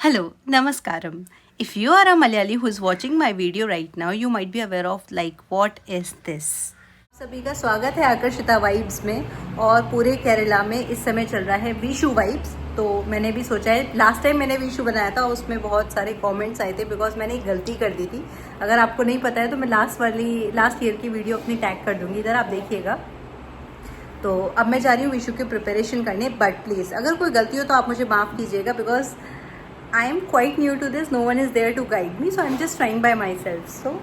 Hello, Namaskaram. If you are a Malayali who is watching my video right now, you might be aware of what is this? सभी का स्वागत है आकर्षिता vibes में। और पूरे केरला में इस समय चल रहा है विशु वाइब्स। तो मैंने भी सोचा है, लास्ट टाइम मैंने विशु बनाया था, उसमें बहुत सारे कमेंट्स आए थे बिकॉज मैंने एक गलती कर दी थी। अगर आपको नहीं पता है तो मैं लास्ट ईयर की वीडियो अपनी टैग कर दूंगी, इधर आप देखिएगा। तो अब मैं जा रही हूँ विशु की प्रिपरेशन करने, बट प्लीज़ अगर कोई गलती हो तो आप मुझे माफ़ कीजिएगा because I am quite new to this. No one is there to guide me, so I'm just trying by myself. So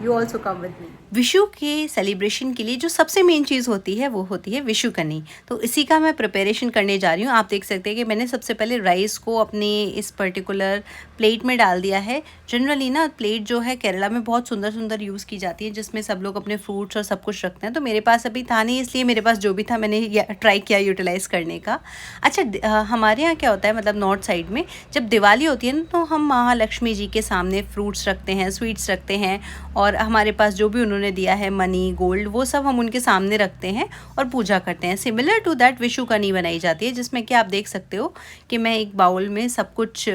you also come with me. Vishu के सेलिब्रेशन के लिए जो सबसे मेन चीज़ होती है वो होती है विशुकनी। तो इसी का मैं प्रिपरेशन करने जा रही हूँ। आप देख सकते हैं कि मैंने सबसे पहले राइस को अपने इस पर्टिकुलर प्लेट में डाल दिया है। जनरली ना प्लेट जो है केरला में बहुत सुंदर सुंदर यूज़ की जाती है, जिसमें सब लोग अपने फ्रूट्स और सब कुछ रखते हैं। तो मेरे पास अभी था नहीं, इसलिए मेरे पास जो भी था मैंने ट्राई किया यूटिलाइज़ करने का। अच्छा, हमारे यहाँ क्या होता है, मतलब नॉर्थ साइड में जब दिवाली होती है ना, तो हम महालक्ष्मी जी के सामने फ्रूट्स रखते हैं, स्वीट्स रखते हैं, और हमारे पास जो भी उन्होंने दिया है मनी, गोल्ड, वो सब हम उनके सामने रखते हैं और पूजा करते हैं। सिमिलर टू दैट विशुकनी बनाई जाती है, जिसमें कि आप देख सकते हो कि मैं एक बाउल में सब कुछ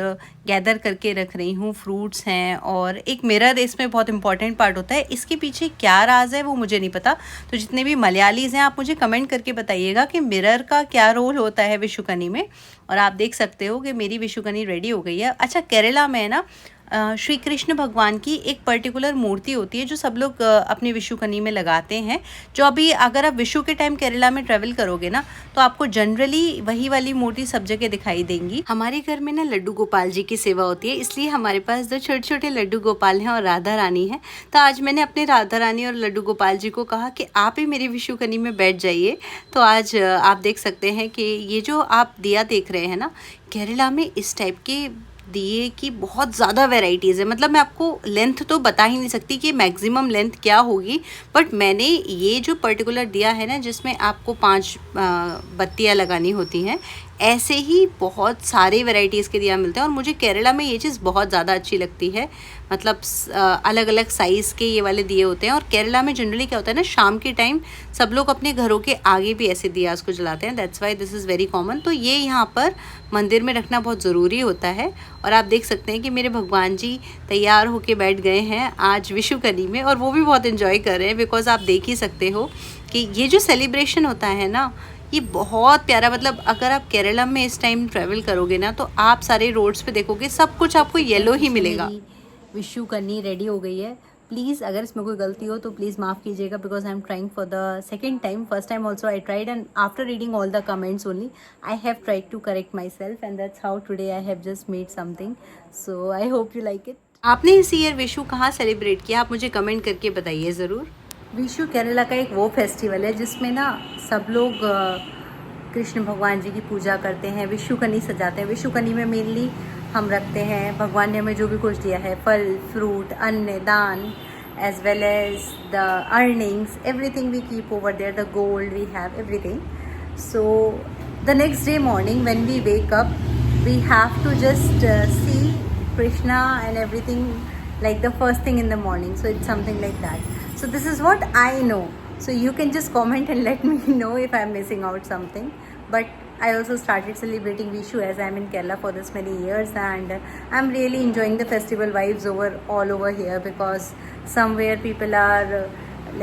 गैदर करके रख रही हूँ। फ्रूट्स हैं और एक मिरर इसमें बहुत इंपॉर्टेंट पार्ट होता है। इसके पीछे क्या राज है वो मुझे नहीं पता, तो जितने भी मलयालीज़ हैं आप मुझे कमेंट करके बताइएगा कि मिरर का क्या रोल होता है विशुकनी में। और आप देख सकते हो कि मेरी विशुकनी रेडी हो गई है। अच्छा, केरला में ना श्री कृष्ण भगवान की एक पर्टिकुलर मूर्ति होती है जो सब लोग अपनी विशुकनी में लगाते हैं। जो अभी अगर आप विशु के टाइम केरला में ट्रैवल करोगे ना, तो आपको जनरली वही वाली मूर्ति सब जगह दिखाई देंगी। हमारे घर में ना लड्डू गोपाल जी की सेवा होती है, इसलिए हमारे पास 2 छोटे छोटे लड्डू गोपाल हैं और राधा रानी है। तो आज मैंने अपने राधा रानी और लड्डू गोपाल जी को कहा कि आप ही मेरी विशुकनी में बैठ जाइए। तो आज आप देख सकते हैं कि ये जो आप दिया देख रहे हैं ना, केरला में इस टाइप के दिए की बहुत ज़्यादा वैराइटीज़ है। मतलब मैं आपको लेंथ तो बता ही नहीं सकती कि मैक्सिमम लेंथ क्या होगी, बट मैंने ये जो पर्टिकुलर दिया है ना, जिसमें आपको 5 बत्तियाँ लगानी होती हैं, ऐसे ही बहुत सारे वैराइटीज़ के दिया मिलते हैं। और मुझे केरला में ये चीज़ बहुत ज़्यादा अच्छी लगती है। मतलब अलग अलग साइज़ के ये वाले दिए होते हैं। और केरला में जनरली क्या होता है ना, शाम के टाइम सब लोग अपने घरों के आगे भी ऐसे दिया उसको जलाते हैं। That's why this is very common. तो ये यहाँ पर मंदिर में रखना बहुत ज़रूरी होता है। और आप देख सकते हैं कि मेरे भगवान जी तैयार होके बैठ गए हैं आज विशुकनी में, और वो भी बहुत इन्जॉय कर रहे हैं। बिकॉज आप देख ही सकते हो कि ये जो सेलिब्रेशन होता है ना, ये बहुत प्यारा। मतलब अगर आप केरला में इस टाइम ट्रैवल करोगे ना, तो आप सारे रोड्स पे देखोगे सब कुछ आपको येलो ही मिलेगा। विशुकनी रेडी हो गई है। प्लीज़ अगर इसमें कोई गलती हो तो प्लीज़ माफ़ कीजिएगा because I am trying for the second time. First time also I tried, and after reading all the comments only I have tried to correct myself, and that's how today I have just made something. So I hope you like it. आपने इस year Vishu कहाँ celebrate किया, आप मुझे comment करके बताइए ज़रूर। विशु केरला का एक वो फेस्टिवल है जिसमें ना सब लोग कृष्ण भगवान जी की पूजा करते हैं, विशुकनी सजाते हैं। विशुकनी में मेनली हम रखते हैं भगवान ने हमें जो भी कुछ दिया है, फल, फ्रूट, अन्न, दान, as well as the earnings, everything we keep over there, the gold we have, everything. So the next day morning when we wake up, we have to just see Krishna and everything like the first thing in the morning. So it's something like that. So this is what I know. So you can just comment and let me know if I'm missing out something. But I also started celebrating Vishu as I'm in Kerala for this many years, and I'm really enjoying the festival vibes all over here, because somewhere people are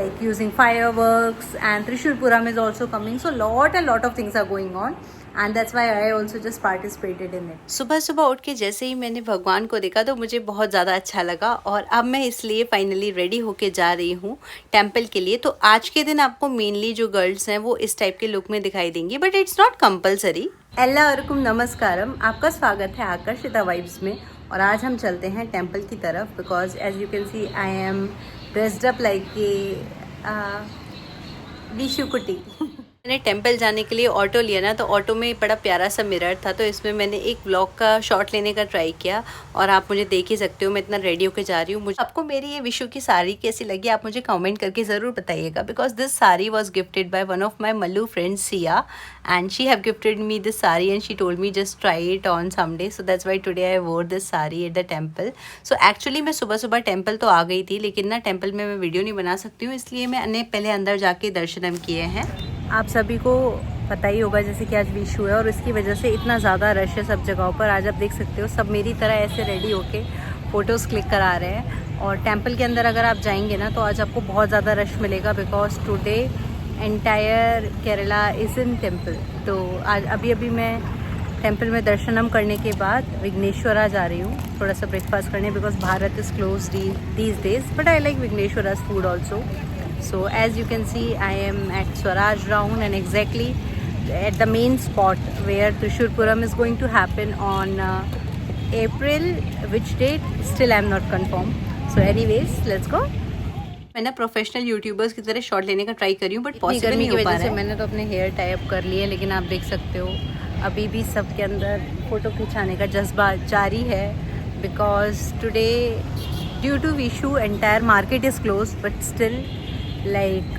like using fireworks, and Trishul Puram is also coming. So a lot of things are going on, and that's why I also just participated in it. सुबह सुबह उठ के जैसे ही मैंने भगवान को देखा तो मुझे बहुत ज़्यादा अच्छा लगा, और अब मैं इसलिए फाइनली रेडी होके जा रही हूँ टेम्पल के लिए। तो आज के दिन आपको मेनली जो गर्ल्स हैं वो इस टाइप के लुक में दिखाई देंगी, बट इट्स नॉट कंपलसरी। एल्लारुकुम नमस्कारम, आपका स्वागत है आकर्षिता वाइब्स में। और आज हम चलते हैं टेम्पल की तरफ, because as you can see I am dressed up like a Vishu कुटी। मैंने टेंपल जाने के लिए ऑटो लिया ना, तो ऑटो में बड़ा प्यारा सा मिरर था, तो इसमें मैंने एक व्लॉग का शॉट लेने का ट्राई किया। और आप मुझे देख ही सकते हो मैं इतना रेडी होकर जा रही हूँ। मुझे आपको मेरी ये विशु की साड़ी कैसी लगी आप मुझे कमेंट करके ज़रूर बताइएगा, because this sari was gifted by one of my Mallu friend Siya, and she have gifted me this sari and she told me just try it on someday. So that's why today I wore this sari at the temple. So actually मैं सुबह सुबह temple तो आ गई थी, लेकिन ना temple में मैं वीडियो नहीं बना सकती हूँ, इसलिए मैंने पहले अंदर जाके दर्शनम किए हैं। आप सभी को पता ही होगा जैसे कि आज विशु है और इसकी वजह से इतना ज़्यादा रश है सब जगहों पर। आज आप देख सकते हो सब मेरी तरह ऐसे रेडी होके फ़ोटोज़ क्लिक करा रहे हैं। और टेंपल के अंदर अगर आप जाएंगे ना तो आज आपको बहुत ज़्यादा रश मिलेगा, because today entire Kerala is in temple. तो आज अभी मैं टेंपल में दर्शनम करने के बाद विघ्नेश्वरा जा रही हूँ थोड़ा सा ब्रेकफास्ट करने, because Bharat is close these days, but I like Vighneshwara's food also. So as you can see, I am at Swaraj Round and exactly at the main spot where Trishur Puram is going to happen on April. Which date? Still I am not confirmed. So anyways, let's go. मैं ना professional YouTubers की तरह shot लेने का try कर रही हूँ, but possible नहीं हो पा रहा है. मैंने तो अपने हेयर टाई अप कर लिए, लेकिन आप देख सकते हो अभी भी सबके अंदर फ़ोटो खिंचाने का जज्बा जारी है, because today due to Vishu entire market is close, but still like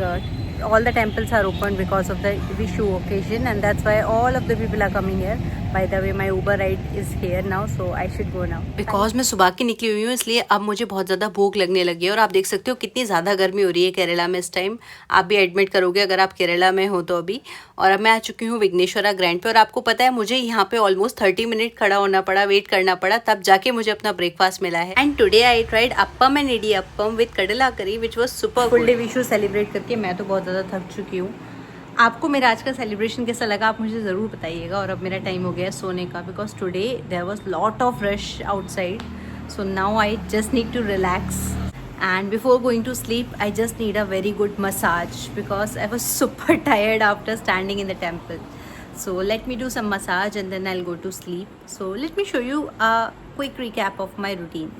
all the temples are open because of the Vishu occasion, and that's why all of the people are coming here. By the way, my Uber ride is here now, so I should go now. Because मैं सुबह की निकली हुई हूँ, इसलिए अब मुझे बहुत ज़्यादा भूख लगने लगी है. और आप देख सकते हो कितनी ज़्यादा गर्मी हो रही है केरला में इस टाइम. आप भी एडमिट करोगे अगर आप केरला में हो तो अभी. और अब मैं आ चुकी हूँ विघ्नेश्वरा ग्रैंड पे, और आपको पता है मुझे यहाँ पे ऑलमोस्ट 30 मिनट खड़ा होना पड़ा, वेट करना पड़ा, तब जाके मुझे अपना ब्रेकफास्ट मिला है. And today I tried appam and idiyappam with kadala curry, which was super. Full day Vishu celebrate करके मैं तो बहुत ज़्यादा थक चुकी हूँ. आपको मेरा आज का सेलिब्रेशन कैसा लगा आप मुझे ज़रूर बताइएगा. और अब मेरा टाइम हो गया है सोने का, because today there was lot of rush outside. So now I just need to relax, and before going to sleep I just need a very good massage because I was super tired after standing in the temple. So let me do some massage and then I'll go to sleep. So let me show you a quick recap of my routine.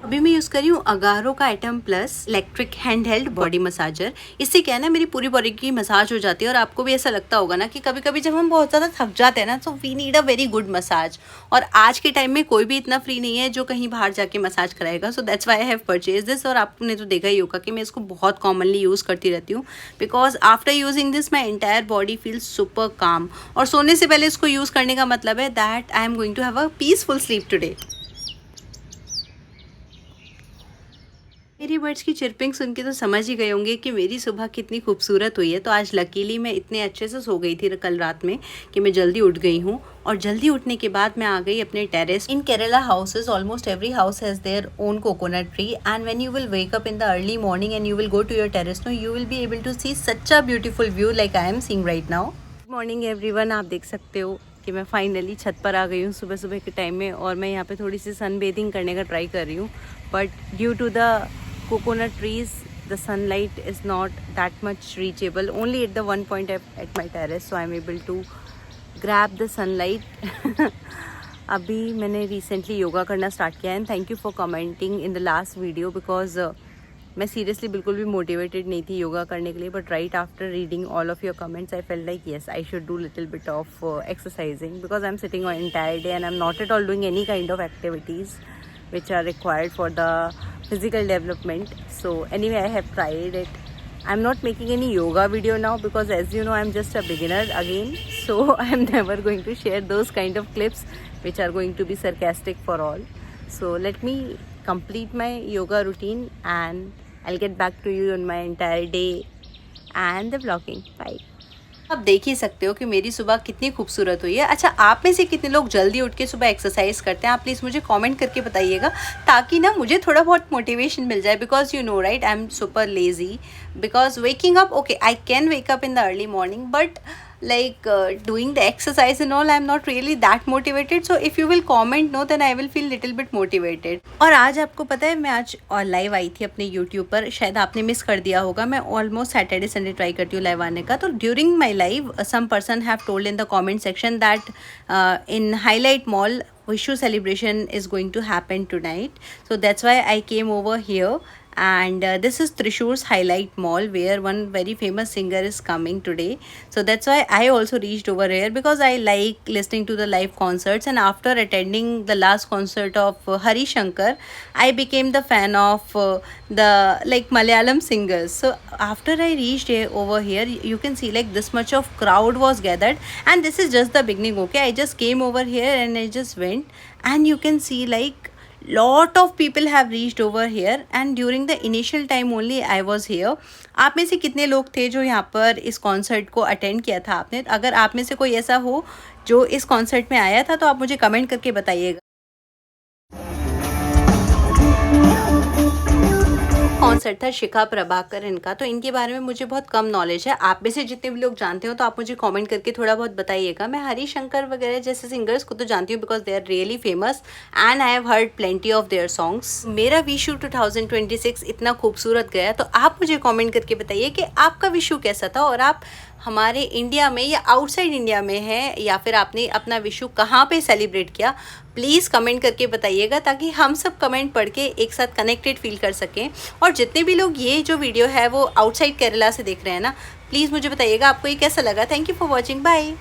अभी मैं use कर रही हूँ अगारो का atom plus electric hand held body massager. इससे क्या है ना, मेरी पूरी बॉडी की मसाज हो जाती है. और आपको भी ऐसा लगता होगा ना कि कभी कभी जब हम बहुत ज़्यादा थक जाते हैं ना, तो we need a very good massage. और आज के टाइम में कोई भी इतना फ्री नहीं है जो कहीं बाहर जाके मसाज कराएगा. सो that's Y I have purchase this. और आपने तो देखा ही होगा कि मैं इसको बहुत कॉमनली यूज़ करती रहती हूँ, because after using this my entire body feels super काम. और सोने से पहले इसको यूज़ करने का मतलब है that I am going to have a peaceful sleep today. मेरी बर्ड्स की चिरपिंग सुन के तो समझ ही गए होंगे कि मेरी सुबह कितनी खूबसूरत हुई है. तो आज लकीली मैं इतने अच्छे से सो गई थी कल रात में कि मैं जल्दी उठ गई हूँ. और जल्दी उठने के बाद मैं आ गई अपने terrace. In Kerala houses almost every house has their own coconut tree, and when you will wake up in the early morning and you will go to your terrace no, you will be able to see such a beautiful view like I am seeing right now. Good morning everyone. आप देख सकते हो कि मैं finally छत पर आ गई हूँ सुबह सुबह के टाइम में, और मैं यहाँ पे थोड़ी सी सन बेदिंग करने का ट्राई कर रही हूँ. But due to the coconut trees the sunlight is not that much reachable, only at the one point at my terrace, so I'm able to grab the sunlight. अभी मैंने recently योगा करना start किया है, and thank you for commenting in the last video because मैं seriously बिल्कुल भी motivated नहीं थी योगा करने के लिए. But right after reading all of your comments I felt like yes I should do little bit of exercising, because I am sitting on entire day and I am not at all doing any kind of activities which are required for the physical development. So anyway, I have tried it. I'm not making any yoga video now because as you know I'm just a beginner again, so I'm never going to share those kind of clips which are going to be sarcastic for all. So let me complete my yoga routine and I'll get back to you on my entire day and the vlogging. Bye. आप देख ही सकते हो कि मेरी सुबह कितनी खूबसूरत हुई है. अच्छा, आप में से कितने लोग जल्दी उठ के सुबह एक्सरसाइज करते हैं? आप प्लीज़ मुझे कमेंट करके बताइएगा, ताकि ना मुझे थोड़ा बहुत मोटिवेशन मिल जाए. Because you know right, I am super lazy. Because waking up, okay, I can wake up in the early morning, but like doing the exercise and all, I'm not really that motivated. So if you will comment no, then I will feel little bit motivated. और आज आपको पता है मैं आज और live आई थी अपने YouTube पर, शायद आपने मिस कर दिया होगा. मैं ऑलमोस्ट सैटरडे संडे ट्राई करती हूँ लाइव आने का. तो during my live some person have told in the comment section that in Hilite mall Vishu celebration is going to happen tonight. So that's why I came over here. And this is Trishur's highlight mall where one very famous singer is coming today. So that's why I also reached over here, because I like listening to the live concerts, and after attending the last concert of Hari Shankar, I became the fan of the like Malayalam singers. So after I reached over here, you can see like this much of crowd was gathered, and this is just the beginning. Okay, I just came over here and I just went, and you can see like lot of people have reached over here and during the initial time only I was here. आप में से कितने लोग थे जो यहाँ पर इस कॉन्सर्ट को अटेंड किया था आपने? अगर आप में से कोई ऐसा हो जो इस कॉन्सर्ट में आया था तो आप मुझे कमेंट करके बताइएगा। कॉन्सर्ट था शिखा प्रभाकर इनका, तो इनके बारे में मुझे बहुत कम नॉलेज है। आप में से जितने भी लोग जानते हो तो आप मुझे कमेंट करके थोड़ा बहुत बताइएगा। मैं हरिशंकर वगैरह जैसे सिंगर्स को तो जानती हूँ because they are really famous and I have heard plenty of their songs. मेरा विशु 2026 इतना खूबसूरत गया, तो आप मुझे कॉमेंट करके बताइए कि आपका विशु कैसा था और आप हमारे इंडिया में या आउटसाइड इंडिया में है या फिर आपने अपना विशु कहाँ पे सेलिब्रेट किया। प्लीज़ कमेंट करके बताइएगा ताकि हम सब कमेंट पढ़ के एक साथ कनेक्टेड फील कर सकें। और जितने भी लोग ये जो वीडियो है वो आउटसाइड केरला से देख रहे हैं ना, प्लीज़ मुझे बताइएगा आपको ये कैसा लगा। Thank you for watching, bye.